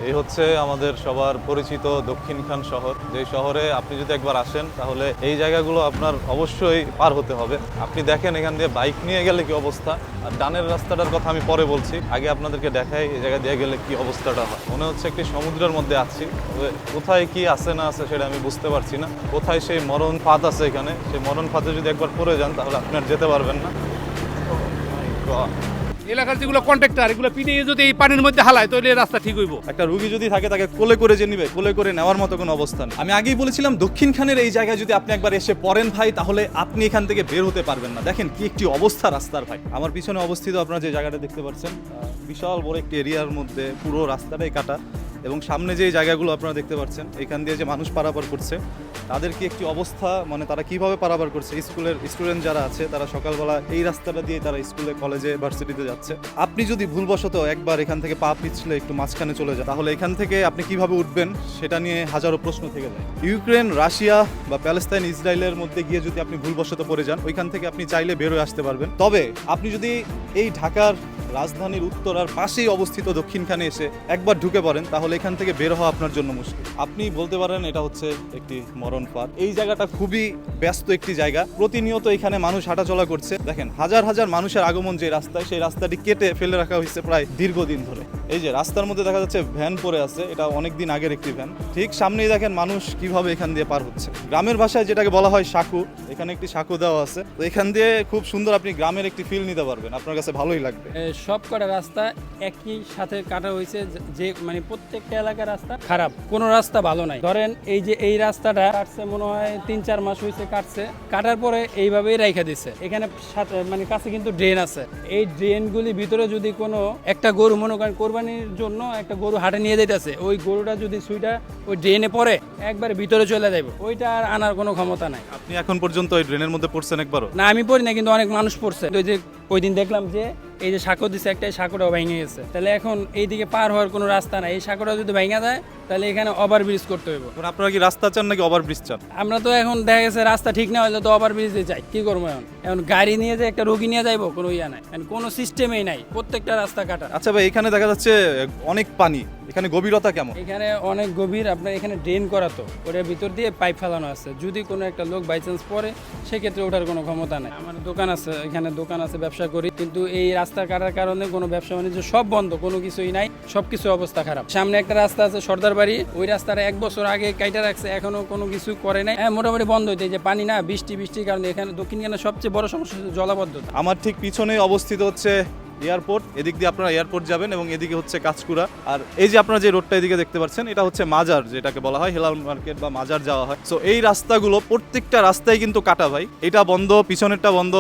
এই হচ্ছে আমাদের সবার পরিচিত দক্ষিণখান শহর, যে শহরে আপনি যদি একবার আসেন তাহলে এই জায়গাগুলো আপনার অবশ্যই পার হতে হবে। আপনি দেখেন এখান দিয়ে বাইক নিয়ে গেলে কি অবস্থা, আর ডানের রাস্তাটার কথা আমি পরে বলছি, আগে আপনাদেরকে দেখাই এই জায়গা দিয়ে গেলে কি অবস্থাটা হয়। মনে হচ্ছে একটি সমুদ্রের মধ্যে আছি, তবে কোথায় কি আছে না আছে সেটা আমি বুঝতে পারছি না। কোথায় সেই মরণ ফাঁদ আছে, এখানে সেই মরণ ফাঁদে যদি একবার পড়ে যান তাহলে আপনি আর যেতে পারবেন না। Oh my God! এলাকার যেগুলো কন্ট্রাক্টর এগুলো পিটিয়ে যদি এই পানির মধ্যে হালায় তাহলে রাস্তা ঠিক হইব। একটা রুগী যদি থাকে তাকে কোলে করে যে নিবে, কোলে করে নেওয়ার মতো কোনো অবস্থান। আমি আগেই বলেছিলাম দক্ষিণখানের এই জায়গায় যদি আপনি একবার এসে পড়েন ভাই, তাহলে আপনি এখান থেকে বের হতে পারবেন না। দেখেন কি একটি অবস্থা রাস্তার ভাই। আমার পিছনে অবস্থিত আপনারা যে জায়গাটা দেখতে পাচ্ছেন, বিশাল বড় একটি এরিয়ার মধ্যে পুরো রাস্তাটাই কাটা, এবং সামনে যে জায়গাগুলো আপনারা দেখতে পাচ্ছেন এখান দিয়ে যে মানুষ পারাপার করছে তাদের কি একটি অবস্থা, মানে তারা কিভাবে পারাপার করছে। স্কুলের স্টুডেন্ট যারা আছে তারা সকালবেলা এই রাস্তাটা দিয়ে তারা স্কুলে, কলেজে, ভার্সিটিতে যাচ্ছে। আপনি যদি ভুলবশত একবার এখান থেকে পা পিছলে একটু মাঝখানে চলে যান, তাহলে এখান থেকে আপনি কিভাবে উঠবেন সেটা নিয়ে হাজারো প্রশ্ন থেকে যায়। ইউক্রেন, রাশিয়া বা প্যালেস্তাইন, ইসরায়েলের মধ্যে গিয়ে যদি আপনি ভুলবশত পড়ে যান, ওইখান থেকে আপনি চাইলে বেরোয় আসতে পারবেন। তবে আপনি যদি এই ঢাকার রাজধানীর উত্তরার পাশেই অবস্থিত দক্ষিণখানে এসে একবার ঢুকে পড়েন, তাহলে এখান থেকে বের হওয়া আপনার জন্য মুশকিল। আপনি বলতে পারেন এটা হচ্ছে একটি মরণ ফাঁদ। এই জায়গাটা খুবই ব্যস্ত একটি জায়গা, প্রতিনিয়ত এখানে মানুষ হাঁটাচলা করছে। দেখেন হাজার হাজার মানুষের আগমন যে রাস্তায়, সেই রাস্তাটি কেটে ফেলে রাখা হয়েছে প্রায় দীর্ঘদিন ধরে। এই যে রাস্তার মধ্যে দেখা যাচ্ছে ভ্যান পড়ে আছে, এটা অনেক দিন আগের একটি ভ্যান। ঠিক সামনেই দেখেন মানুষ কিভাবে এখান দিয়ে পার হচ্ছে। গ্রামের ভাষায় যেটাকে বলা হয় সাঁকু, এখানে একটি সাঁকু দেওয়া আছে। তো এখান দিয়ে খুব সুন্দর আপনি গ্রামের একটি ফিল নিতে পারবেন, আপনার কাছে ভালোই লাগবে। সব কটা রাস্তা একই সাথে কাটা হয়েছে, যে মানে প্রত্যেকটা এলাকার রাস্তা খারাপ, কোনো রাস্তা ভালো নাই। ধরেন এই যে এই রাস্তাটা কাটছে মনে হয় 3-4 মাস হয়েছে কাটছে, কাটার পরে এইভাবেই রাইখা দিচ্ছে। এখানে সাথে মানে কাছে কিন্তু ড্রেন আছে, এই ড্রেনগুলির ভিতরে যদি কোনো একটা গরু মনে করেন কোরবানির জন্য একটা গরু হাটে নিয়ে যাইতেছে, ওই গরুটা যদি সুইটা ওই ড্রেনে পড়ে একবার ভিতরে চলে যাবে, ওইটা আর আনার কোনো ক্ষমতা নাই। আপনি এখন পর্যন্ত ওই ড্রেনের মধ্যে পড়ছেন একবারও? না আমি পড়ি না, কিন্তু অনেক মানুষ পড়ছে। ওই যে ওই দিন দেখলাম যে এই যে সাঁকো দিচ্ছে একটা, সাঁকোটাও ভেঙে গেছে। তাহলে এখন এইদিকে পার হওয়ার কোনো রাস্তা নাই, এই সাঁকোটা যদি ভেঙে যায় তাহলে এখানে ওভারব্রিজ করতে হইব। আপনারা কি রাস্তা চান নাকি ওভারব্রিজ চান? আমরা তো এখন দেখা গেছে রাস্তা ঠিক না হলে তো ওভারব্রিজে যাই, কি করবো এখন? এখন গাড়ি নিয়ে যে একটা রোগী নিয়ে যাইবো, কোনো ইয়া নাই, কোনো সিস্টেমেই নাই, প্রত্যেকটা রাস্তা কাটা। আচ্ছা ভাই, এখানে দেখা যাচ্ছে অনেক পানি, এখানে গভীরতা কেমন? এখানে অনেক গভীর, আপনার এখানে ড্রেন করা, তো ওটার ভিতর দিয়ে পাইপ ফেলানো আছে। যদি কোনো একটা লোক বাই চান্স পড়ে সেক্ষেত্রে ওঠার কোনো ক্ষমতা নাই। আমার দোকান আছে, এখানে দোকান আছে, ব্যবসা করি, কিন্তু এই রাস্তা কাটার কারণে কোনো ব্যবসা বাণিজ্য সব বন্ধ, কোনো কিছুই নাই, সবকিছু অবস্থা খারাপ। সামনে একটা রাস্তা আছে সর্দার বাড়ি, ওই রাস্তাটা 1 বছর আগে কাইটা রাখছে, এখনো কোনো কিছু করে নাই। হ্যাঁ মোটামুটি বন্ধ হইতে, যে পানি না, বৃষ্টির কারণে এখানে দক্ষিণখানে সবচেয়ে বড় সমস্যা হচ্ছে জলাবদ্ধতা। আমার ঠিক পিছনে অবস্থিত হচ্ছে এয়ারপোর্ট। এদিক দিয়ে আপনারা এয়ারপোর্ট যাবেন এবং এদিকে হচ্ছে কাঁচকুড়া। আর এই যে আপনারা যে রোডটা এদিকে দেখতে পাচ্ছেন, এটা হচ্ছে মাজার, যেটাকে বলা হয় হেলাল মার্কেট বা মাজার যাওয়া হয়। সো এই রাস্তাগুলো প্রত্যেকটা রাস্তায় কিন্তু কাটা ভাই। এটা বন্ধ, পিছনেরটা বন্ধ,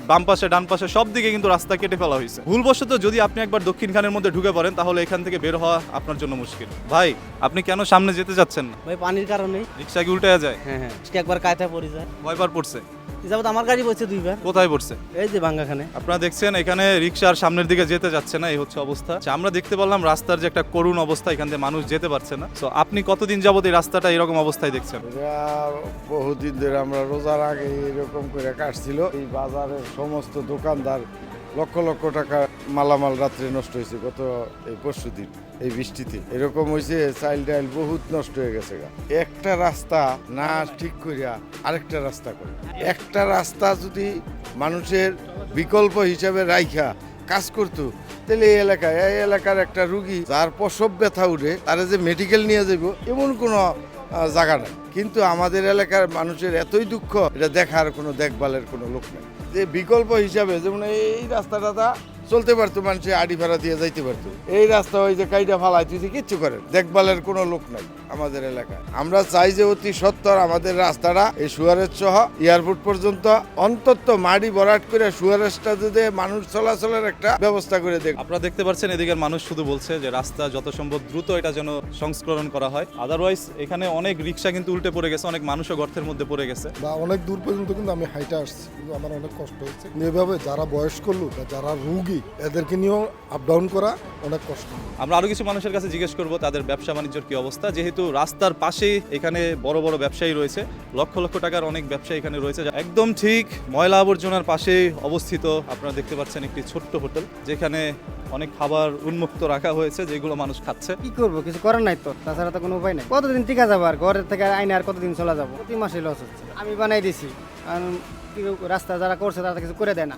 বাম পাশে ডান পাশে সব দিকে কিন্তু রাস্তা কেটে ফেলা হয়েছে। ভুলবশত যদি আপনি একবার দক্ষিণখানের মধ্যে ঢুকে পড়েন তাহলে এখান থেকে বের হওয়া আপনার জন্য মুশকিল। ভাই আপনি কেন সামনে যেতে চাচ্ছেন না? ভাই পানির কারণে। রিক্সা কি উল্টে যায়? হ্যাঁ, একবার কায়তা পড়ে যায়। কয়বার পড়ছে? যাবত আমার গাড়ি পড়ছে 2বার। কোথায় পড়ছে? এই যে ভাঙ্গাখানে। আপনারা দেখছেন এখানে রিক্সার সামনের দিকে যেতে যাচ্ছে না, এই হচ্ছে অবস্থা। আচ্ছা, আমরা দেখতে পারলাম রাস্তার যে একটা করুণ অবস্থা, এখান দিয়ে মানুষ যেতে পারছে না। তো আপনি কতদিন যাবত এই রাস্তাটা এরকম অবস্থায় দেখছেন? এটা বহুদিন ধরে, আমরা রোজার আগে এরকম করে কাটছিল। এই বাজারের সমস্ত দোকানদার লক্ষ লক্ষ টাকা মালামাল রাত্রে নষ্ট হয়েছে। গত এই পরশুদিন এই বৃষ্টিতে এরকম হয়েছে, চাইল ডাইল বহুত নষ্ট হয়ে গেছে। একটা রাস্তা না ঠিক করিয়া আরেকটা রাস্তা করে, একটা রাস্তা যদি মানুষের বিকল্প হিসাবে রাইখা কাজ করতো, তাহলে এই এলাকার একটা রুগী যার প্রসব ব্যথা উঠে তারা যে মেডিকেল নিয়ে যাব এমন কোনো জায়গা নাই। কিন্তু আমাদের এলাকার মানুষের এতই দুঃখ, এটা দেখার কোনো দেখভালের কোনো লোক নেই। যে বিকল্প হিসাবে যেমন এই রাস্তাটা চলতে পারতো, মানুষের আড়ি ভাড়া দিয়ে যাইতে পারতো। এই রাস্তা ওই যে কাইটা ফালাই তুই কিচ্ছু করেন, দেখভালের কোনো লোক নাই আমাদের এলাকায়। আমরা চাই যে অতি সত্বর আমাদের রাস্তাটা এই সুয়ারেজ সহ এয়ারপোর্ট পর্যন্ত অন্তত মাটি ভরাট করে সুয়ারেজটা যদি মানুষ চলাচলের একটা ব্যবস্থা করে দেখ। আপনারা দেখতে পাচ্ছেন এদিকের মানুষ শুধু বলছে যে রাস্তা যত সম্ভব দ্রুত এটা যেন সংস্করণ করা হয়, আদারওয়াইজ এখানে অনেক রিক্সা কিন্তু উল্টে পড়ে গেছে, অনেক মানুষও গর্তের মধ্যে পড়ে গেছে। বা অনেক দূর পর্যন্ত কিন্তু আমি হাইটে আসছি, কিন্তু আমার অনেক কষ্ট হচ্ছে। এভাবে যারা বয়স্ক লোক বা যারা রুগী এদেরকে নিয়েও আপ ডাউন করা অনেক কষ্ট। আমরা আরো কিছু মানুষের কাছে জিজ্ঞেস করব তাদের ব্যবসা বাণিজ্যের কি অবস্থা, যেহেতু রাস্তার পাশেই এখানে বড় বড় ব্যবসায়ী রয়েছে, লক্ষ লক্ষ টাকার অনেক ব্যবসা এখানে রয়েছে। একদম ঠিক ময়লা আবর্জনার পাশেই অবস্থিত আপনারা দেখতে পাচ্ছেন একটি ছোট্ট হোটেল, যেখানে অনেক খাবার উন্মুক্ত রাখা হয়েছে যেগুলো মানুষ খাচ্ছে। কি করবো, কিছু করার নাই তো, তাছাড়া তো কোনো উপায় নাই। কতদিন টিকা যাবো, আর ঘরের থেকে আইনে আর কতদিন চলে যাবো, প্রতি মাসে লস হচ্ছে। আমি বানাই দিছি, কারণ রাস্তা যারা করছে তারা তো কিছু করে দেয় না,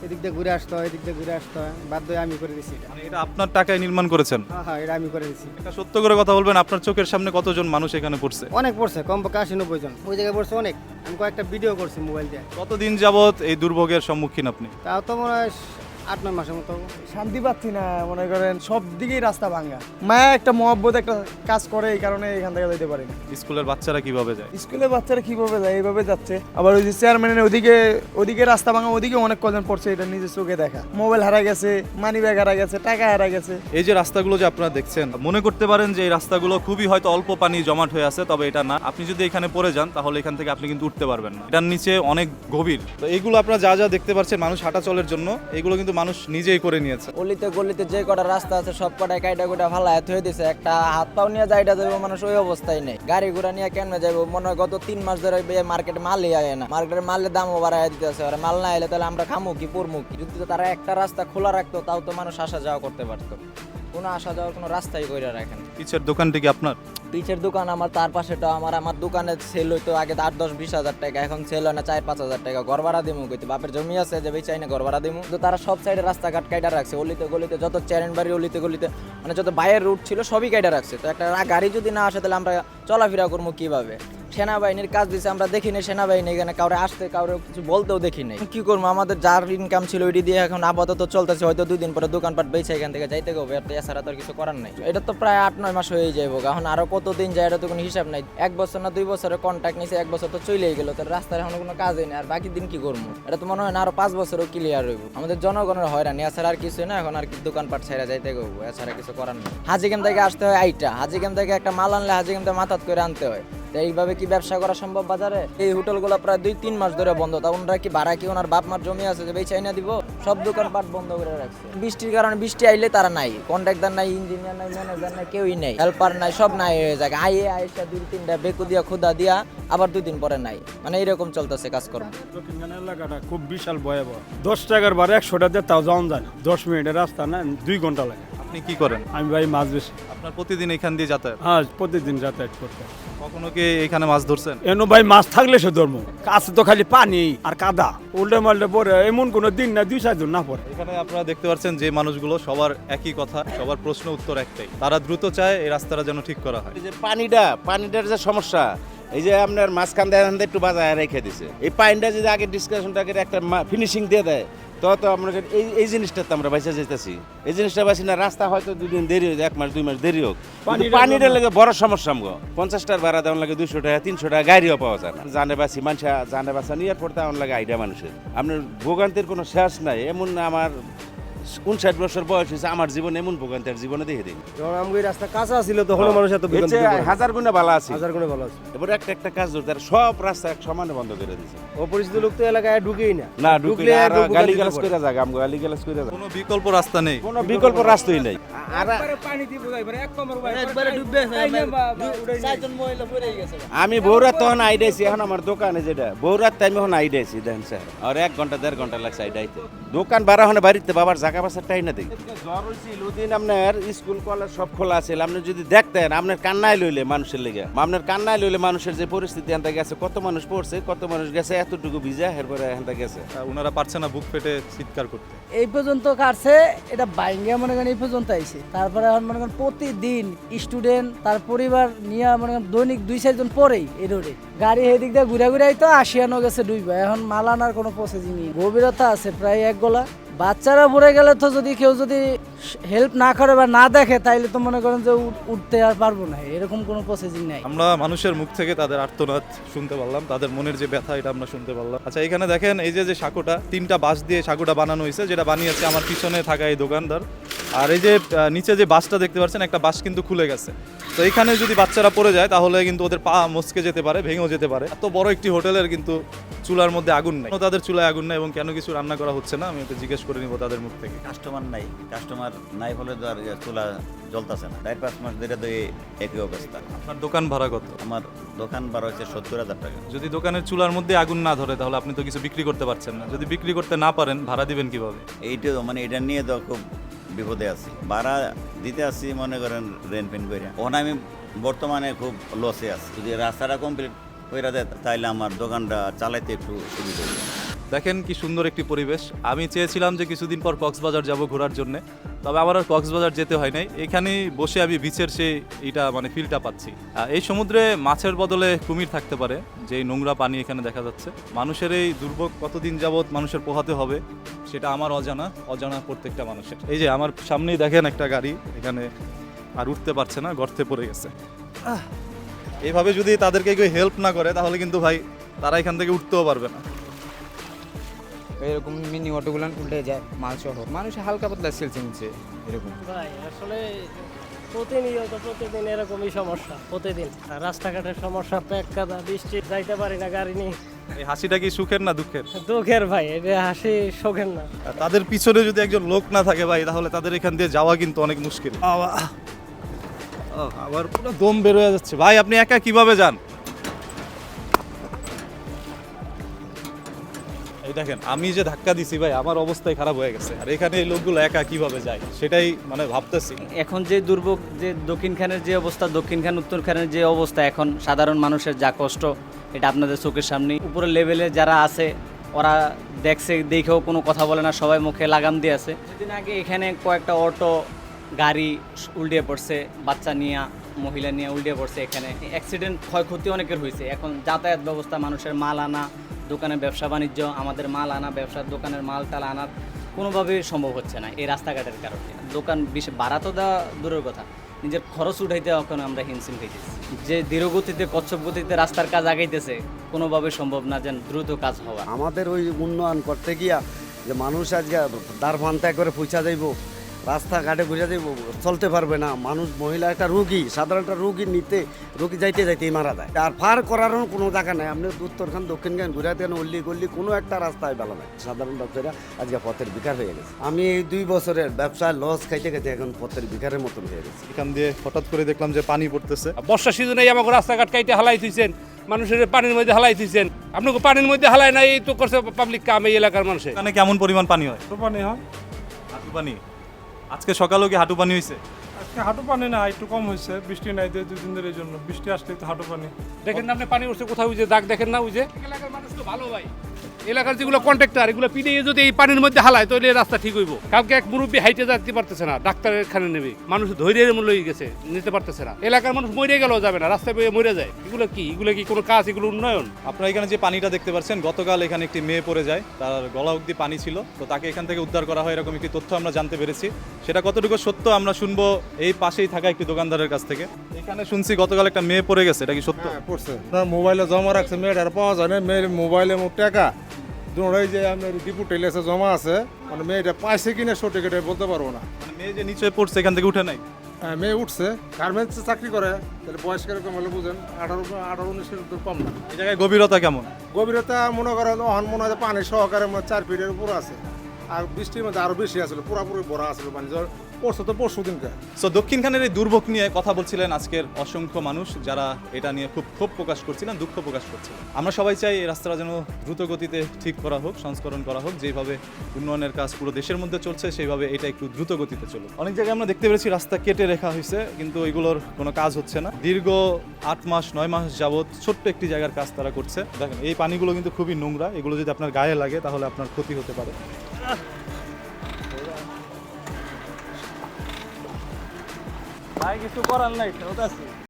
এদিক দিয়ে ঘুরে আসতে হয়, এদিক দিয়ে ঘুরে আসতে হয়, বাধ্য হয়ে আমি করে দিছি এটা। মানে এটা আপনার টাকায় নির্মাণ করেছেন? হ্যাঁ হ্যাঁ, এটা আমি করে দিছি। এটা সত্য করে কথা বলবেন, আপনার চোখের সামনে কতজন মানুষ এখানে পড়ছে? অনেক পড়ছে, কমপক্ষে 80-90 জন ওই জায়গায় পড়ছে অনেক। আমি কয়েকটা ভিডিও করছি মোবাইল দিয়ে। কতদিন যাবত এই দুর্ভোগের সম্মুখীন আপনি? তাও তো মনে হয় 8-9 মাসের মতো। শান্তি পাচ্ছি না, মনে করেন সব দিকেই রাস্তা ভাঙা। মায়া একটা মহব্বত একটা কাজ করে, এই কারণে এখান থেকে যেতে পারি না। স্কুলের বাচ্চারা কিভাবে যায়? স্কুলের বাচ্চারা কিভাবে যায়, এইভাবে যাচ্ছে। আবার ওই যে চেয়ারম্যানের ওদিকে রাস্তা ভাঙা, ওদিকে অনেক কজন পড়ছে, এটা নিজের চোখে দেখা। মোবাইল হারা গেছে, মানি ব্যাগ হারা গেছে, টাকা হারা গেছে। এই যে রাস্তাগুলো যে আপনারা দেখছেন, মনে করতে পারেন যে এই রাস্তাগুলো খুবই হয়তো অল্প পানি জমাট হয়ে আছে, তবে এটা না। আপনি যদি এখানে পড়ে যান তাহলে এখান থেকে আপনি কিন্তু উঠতে পারবেন না, এটার নিচে অনেক গভীর। তো এইগুলো আপনারা যা যা দেখতে পাচ্ছেন মানুষ হাঁটা চলার জন্য, এগুলো কিন্তু মানুষ নিজেই করে নিয়েছে। অলিতে গলিতে যে কটা রাস্তা আছে সব কটায় কাইটা কুইটা ফালায় থয়ে দিছে। একটা হাত পাও নিয়ে যাইটা যাবো মানুষ ওই অবস্থায় নেই। গাড়ি ঘোড়া নিয়ে কেমনে যাবো? মনে হয় গত 3 মাস ধরে মার্কেটে মালই আয় না। মার্কেটের মালের দামও বাড়াই দিতেছে। আর মাল না এলে তাহলে আমরা খামু কি পরমু কি? যদি তারা একটা রাস্তা খোলা রাখতো তাও তো মানুষ আসা যাওয়া করতে পারতো। কোনো আসা যাওয়ার কোনো রাস্তাই কইরা রাখেন। পিছের দোকানটি কি আপনার? পিছের দোকান আমার, তার পাশেটা আমার দোকানে সেল হইতো আগে 8-10-20 হাজার টাকা, এখন সেল হয় না 4-5 হাজার টাকা। ঘর ভাড়া দিমু কইতে, বাপের জমি আছে যে বেচাই না ঘর ভাড়া দিমু। তো তারা সব সাইডে রাস্তাঘাট কাইটা রাখছে, অলিতে গলিতে যত চেরেন বাড়ি অলিতে গলিতে মানে যত বাইরের রুট ছিল সবই কাইটা রাখছে। তো একটা গাড়ি যদি না আসে তাহলে আমরা চলাফেরা করবো কিভাবে? সেনাবাহিনীর কাজ দিছে, আমরা দেখি নাই সেনাবাহিনী এখানে কাউরে আসতে, কাউরে কিছু বলতেও দেখি নাই। কি করবো? আমাদের যার ইনকাম ছিল ওইটি দিয়ে এখন আপাতত চলতেছে। হয়তো 2 দিন পরে দোকানপাট বেচে এখান থেকে যাইতে হবে, এছাড়া তো আর কিছু করার নাই। এটা তো প্রায় 8-9 মাস হয়ে যাইব, এখন আরো কতদিন যায় এটা তো কোনো হিসাব নাই। 1 বছর না 2 বছরের কন্ট্রাক্ট নিছে, 1 বছর তো চলেই গেল, তার রাস্তার এখন কোনো কাজই নেই। আর বাকি দিন কি করবো? এটা তো মনে হয় না আরো 5 বছরও ক্লিয়ার হইব। আমাদের জনগণের হয়রানি, এছাড়া আর কিছু না। এখন আর কি দোকানপাট ছেড়ে যাইতে হবে, এছাড়া কিছু করার নেই। হাজিগেম থেকে আসতে হয় আইটা, হাজিগেম থেকে একটা মাল আনলে হাজিগেম থেকে মাথাত করে আনতে হয়। এইভাবে কি ব্যবসা করা সম্ভব বাজারে? এই হোটেলগুলো প্রায় 2-3 মাস ধরে বন্ধ। তা ওনারা কি ভাড়া কি ওনার বাপ মার জমি আছে যে বেচাই না দিব? সব দোকানপাট বন্ধ করে রাখছে। বৃষ্টির কারণে, বৃষ্টি আইলে তারা নাই, কন্ট্রাক্টর নাই, ইঞ্জিনিয়ার নাই, ম্যানেজার নাই, কেউই নাই, হেল্পার নাই, সব নাই হয়ে যায়। আইসা 2-3টা বেকু দিয়া খুদা দিয়া আবার 2 দিন পরে নাই। মানে এইরকম চলতেছে কাজকর্ম। দক্ষিণখানে এলাকাটা খুব বিশাল ভয়াবহ। 10 টাকার ভাড়া 100 টাকা তাও যাওয়া যায় না। 10 মিনিটের রাস্তা না, 2 ঘন্টা লাগে। আপনি কি করেন? আমি ভাই মাছ বেশি। আপনার প্রতিদিন এখান দিয়ে যাতায়াত? হ্যাঁ, প্রতিদিন যাতায়াত করতে। কখনো কি এখানে মাছ ধরছেন? এনো ভাই মাছ থাকলে সে ধর্ম, কাছে তো খালি পানি আর কাদা, উল্টে মাল্টে পরে এমন কোনো দিন না 2-4 দিন না পড়ে। এখানে আপনারা দেখতে পাচ্ছেন যে মানুষগুলো সবার একই কথা, সবার প্রশ্ন উত্তর একটাই, তারা দ্রুত চায় এই রাস্তাটা যেন ঠিক করা হয়। এই যে পানিটার যে সমস্যা, এই যে আপনার মাঝখান দিয়ে একটু বাজায় রেখে দিছে, এই পানিটা যদি আগে ডিসকাশনটা করে একটা ফিনিশিং দিয়ে দেয় তো আমরা এই জিনিসটা তো আমরা বাইসা যেতেছি। এই জিনিসটা বাসি না, রাস্তা হয়তো 2 দিন দেরি হয়ে, 1 মাস 2 মাস দেরি হোক, পানিটার লাগে বড় সমস্যা। আমগো 50 টাকার ভাড়া দেওয়ার লাগে 200 টাকা 300 টাকা গাড়িও পাওয়া যায় না। জানে বাসি মানুষ জানে বাসা নিয়ে পড়তে আমার লাগে আইডিয়া মানুষের। আপনার ভোগান্তির কোনো শেষ নাই। এমন আমার 59 বছর বয়স হয়েছে, আমার জীবন এমন ভোগান্তির জীবনে দেখে দিই। যখন আমি এই রাস্তা কাঁচা ছিল তখন মানুষ এত বিভ্রান্তি করে। 1000 গুণে ভালো আছে, 1000 গুণে ভালো আছে। এবার একটা কাজ ধরতে সব রাস্তা এক সমানে বন্ধ করে দিয়েছে। অপরিচিত লোক তো এলাকায় ঢুকেই না, না ঢুকলে আর গালিগালাজ করে যায়, গালিগালাজ করে যায়। কোনো বিকল্প রাস্তা নেই, কোনো বিকল্প রাস্তাই নাই। আর পানি দিয়ে বোঝাই পারে এক কমর একবারে ডুববে চারজন মহিলা পড়ে গেছে। আমি বৌরাত তখন আইডাইছি, এখন আমার দোকানে যেটা বৌরাত টাইমে এখন আইডাইছি দেখেন স্যার, আর 1 ঘন্টা 1.5 ঘন্টা লাগছে আইডাইতে। দোকান ভাড়া হনে বাড়িতে বাবার জায়গা বাসার টাই না দেখি। জ্বর হয়েছিল দিন, আপনার স্কুল কলেজ সব খোলা আছে, আপনি যদি দেখতেন আপনার কান্নায় লইলে মানুষের লেগে, আপনার কান্নায় লইলে মানুষের যে পরিস্থিতি এখান গেছে, কত মানুষ পড়ছে, কত মানুষ গেছে এতটুকু ভিজা, এরপরে এখান গেছে। ওনারা পারছে না বুক পেটে চিৎকার করতে। এই পর্যন্ত কাটছে, এটা বাইঙ্গা মনে করেন এই পর্যন্ত আইছে। তারপরে এখন মনে করেন প্রতিদিন স্টুডেন্ট তার পরিবার নিয়ে মনে করেন দৈনিক 2-4 জন পরেই এই রোডে গাড়ি এদিক দিয়ে ঘুরে ঘুরে তো আসিয়ানো গেছে ডুইবা। এখন মাল আনার কোনো প্রসেসিং নেই, গভীরতা আছে প্রায় 1 গলা। বাচ্চারা পড়ে গেলে তো যদি কেউ যদি হেল্প না করে বা না দেখে তাইলে তো মনে করেন যে উঠতে আর পারবো না, এরকম কোনো প্রসেসিং নাই। আমরা মানুষের মুখ থেকে তাদের আর্তনাদ শুনতে পারলাম, তাদের মনের যে ব্যথা এটা আমরা শুনতে পারলাম। আচ্ছা, এখানে দেখেন এই যে সাঁকোটা 3টা বাঁশ দিয়ে সাঁকোটা বানানো হয়েছে, যেটা বানিয়েছে আমার পিছনে থাকা এই দোকানদার। আর এই যে নিচে যে বাঁশটা দেখতে পাচ্ছেন, একটা বাঁশ কিন্তু খুলে গেছে। তো এখানে যদি বাচ্চারা পড়ে যায় তাহলে কিন্তু ওদের পা মচকে যেতে পারে, ভেঙেও যেতে পারে। এত বড় একটি হোটেলের কিন্তু চুলার মধ্যে আগুন নাই, কেন তাদের চুলায় আগুন নাই এবং কেন কিছু রান্না করা হচ্ছে না, আমি এটা জিজ্ঞেস করে নিব তাদের মুখ থেকে। কাস্টমার নাই ফলে তো আর চুলা জ্বলতেছে না। 4-5 মাস ধরে তো একই অবস্থা। আপনার দোকান ভাড়া কত? আমার দোকান ভাড়া হচ্ছে 70,000 টাকা। যদি দোকানের চুলার মধ্যে আগুন না ধরে তাহলে আপনি তো কিছু বিক্রি করতে পারছেন না, যদি বিক্রি করতে না পারেন ভাড়া দিবেন কিভাবে? এইটা মানে এটা নিয়ে তো খুব বিপদে আছি। ভাড়া দিতে আসছি মনে করেন রেন্ট পেন করে, ওখানে আমি বর্তমানে খুব লসে আছি। যদি রাস্তাটা কমপ্লিট করে দেয় তাইলে আমার দোকানটা চালাইতে একটু সুবিধা হবে। দেখেন কি সুন্দর একটি পরিবেশ। আমি চেয়েছিলাম যে কিছুদিন পর কক্সবাজার যাব ঘোরার জন্য, তবে আমার আর কক্সবাজার যেতে হয় নাই, এখানেই বসে আমি বিচের এইটা মানে ফিলটা পাচ্ছি। এই সমুদ্রে মাছের বদলে কুমির থাকতে পারে, যে নোংরা পানি এখানে দেখা যাচ্ছে। মানুষের এই দুর্ভোগ কতদিন যাবৎ মানুষের পোহাতে হবে সেটা আমার অজানা প্রত্যেকটা মানুষের। এই যে আমার সামনেই দেখেন একটা গাড়ি এখানে আর উঠতে পারছে না, গর্তে পড়ে গেছে। এইভাবে যদি তাদেরকে কেউ হেল্প না করে তাহলে কিন্তু ভাই তারা এখান থেকে উঠতেও পারবে না। এরকম মিনি অটোগুলো উল্টে যায় মাল সহ, মানুষ হালকা পাতলা সেলসে নিচ্ছে এরকম। ভাই আসলে প্রতিদিন এরকমই সমস্যা, প্রতিদিন রাস্তাঘাটের সমস্যা, প্যাক কাদা, বৃষ্টি, যাইতে পারি না গাড়ি নিয়ে। এই হাসিটা কি সুখের না দুঃখের? দুঃখের ভাই, এটা হাসি শোকের না। তাদের পিছনে যদি একজন লোক না থাকে ভাই তাহলে তাদের এখান দিয়ে যাওয়া কিন্তু অনেক মুশকিল। আবার পুরো দম বের হয়ে যাচ্ছে। ভাই আপনি একা কিভাবে যান? এই দেখেন আমি যে ধাক্কা দিছি ভাই আমার অবস্থাই খারাপ হয়ে গেছে, আর এখানে এই লোকগুলো একা কিভাবে যায় সেটাই মানে ভাবতেছি। এখন যে দুর্ভোগ, যে দক্ষিণখানের যে অবস্থা, দক্ষিণখান উত্তরখানের যে অবস্থা, এখন সাধারণ মানুষের যা কষ্ট এটা আপনাদের চোখের সামনে। উপরের লেভেলে যারা আছে ওরা দেখছে, দেখেও কোনো কথা বলে না, সবাই মুখে লাগাম দিয়ে আছে। কিছুদিন আগে এখানে কয়েকটা অটো গাড়ি উল্টে পড়ছে, বাচ্চা নিয়ে মহিলা নিয়ে উল্টে পড়ছে। এখানে অ্যাক্সিডেন্ট, ক্ষয়ক্ষতি অনেকের হয়েছে। এখন যাতায়াত ব্যবস্থা, মানুষের মাল আনা, দোকানের ব্যবসা বাণিজ্য, আমাদের মাল আনা, ব্যবসার দোকানের মাল টাল আনার কোনোভাবেই সম্ভব হচ্ছে না এই রাস্তাঘাটের কারণে। দোকান বেশি ভাড়া তো দেওয়া দূরের কথা, নিজের খরচ উঠাইতে এখন আমরা হিমশিম খাইতেছি। যে ধীরগতিতে কচ্ছপ গতিতে রাস্তার কাজ আগাইতেছে কোনোভাবে সম্ভব না যেন দ্রুত কাজ হওয়া। আমাদের ওই উন্নয়ন করতে গিয়া যে মানুষ আজকে দ্বার ভান্তা করে পৌঁছা যাইব, রাস্তাঘাটে বুঝা যাইব, চলতে পারবে না মানুষ। মহিলা একটা রুগী, সাধারণ একটা রুগী যাইতে যাইতেই মারা যায়। আর পার করারও কোনো জায়গা নাই। আপনি উত্তরখান দক্ষিণখান ঘুরে দেন, অল্লি গল্লি কোনো একটা রাস্তায় ভালো নাই। সাধারণ ব্যবসায়ীরা আজকে পথের বিকার হয়ে গেছে। আমি এই 2 বছরের ব্যবসায় লস খাইতে খাইতে এখন পথের বিকারের মতন হয়ে গেছে। এখান দিয়ে হঠাৎ করে দেখলাম যে পানি পড়তেছে। বর্ষা সিজনে আমাকে রাস্তাঘাট কাইতে হালাই থুইছেন, মানুষের পানির মধ্যে হালাই থুইছেন। আপনাকে পানির মধ্যে হালাই নাই, এই তো করছে পাবলিক কাম এই এলাকার মানুষের। এখানে কেমন পরিমাণ পানি হয়? পানি হয়, হাঁটু পানি। আজকে সকালেও কি হাঁটু পানি হয়েছে? আজকে হাঁটু পানি না, একটু কম হয়েছে, বৃষ্টি নাই 2 দিন ধরে, জন্য বৃষ্টি আসলে তো হাঁটু পানি। দেখেন না আপনি পানি উঠছে কোথাও, ওই যে দাগ দেখেন না, ওই যে এলাকার মানুষ তো ভালো ভাই। এলাকার যেগুলো কন্ট্রাক্টর এগুলো পিডিয়ে যদি এই পানির মধ্যে হালায় তাহলে রাস্তা ঠিক হইব। কালকে এক মুরব্বী হাইটে যেতে পারতেছে না, ডাক্তারের খানে নেবে, মানুষ ধৈর্যের মূল্য হয়ে গেছে, নিতে পারতেছে না। এলাকার মানুষ মরে গেলেও যাবে না, রাস্তায় বয়ে মরে যায়। এগুলো কি কোনো কাজ? এগুলো উন্নয়ন? আপনারা এখানে যে পানিটা দেখতে পাচ্ছেন, গতকাল এখানে একটি মেয়ে পড়ে যায়, তার গলা অবধি পানি ছিল, তো তাকে এখান থেকে উদ্ধার করা হয়, এরকম একটি তথ্য আমরা জানতে পেরেছি। সেটা কতটুকু সত্য আমরা শুনবো এই পাশেই থাকা একটি দোকানদারের কাছ থেকে। এখানে শুনছি গতকাল একটা মেয়ে পড়ে গেছে, এটা কি সত্য? পড়ছে, আপনার মোবাইলে জমা রাখছে, মেয়েটার পাওয়া যায় না, মেয়ের মোবাইলে টাকা দুটোই যে আমার ডিপু টেলেছে জমা আছে, মানে মেয়েটা পাইছে কিনা সঠিক এটা বলতে পারবো না। মানে মেয়ে যে নিচে পড়ছে এখান থেকে উঠে নাই? হ্যাঁ, মেয়ে উঠছে, গার্মেন্টসে চাকরি করে, তাহলে বয়স কিরকম হলে বুঝেন, 18-19 কম না। এই জায়গায় গভীরতা কেমন? গভীরতা মনে করেন মনে হয় পানি সহকারে 4 ফিটের উপর আছে, আর বৃষ্টির মধ্যে আরো বেশি আসলে, পুরোপুরি ভরা আসলে পানি। পরশু তো পরশু দিনকে। সো দক্ষিণখানের এই দুর্ভোগ নিয়ে কথা বলছিলেন আজকের অসংখ্য মানুষ, যারা এটা নিয়ে খুব ক্ষোভ প্রকাশ করছিলেন, দুঃখ প্রকাশ করছিলেন। আমরা সবাই চাই এই রাস্তাটা যেন দ্রুত গতিতে ঠিক করা হোক, সংস্করণ করা হোক। যেভাবে উন্নয়নের কাজ পুরো দেশের মধ্যে চলছে সেইভাবে এটা একটু দ্রুত গতিতে চলুক। অনেক জায়গায় আমরা দেখতে পেরেছি রাস্তা কেটে রেখা হয়েছে, কিন্তু এগুলোর কোনো কাজ হচ্ছে না। দীর্ঘ 8 মাস 9 মাস যাবৎ ছোট্ট একটি জায়গার কাজ তারা করছে। দেখেন এই পানিগুলো কিন্তু খুবই নোংরা, এগুলো যদি আপনার গায়ে লাগে তাহলে আপনার ক্ষতি হতে পারে। ভাই কিছু করার নাই,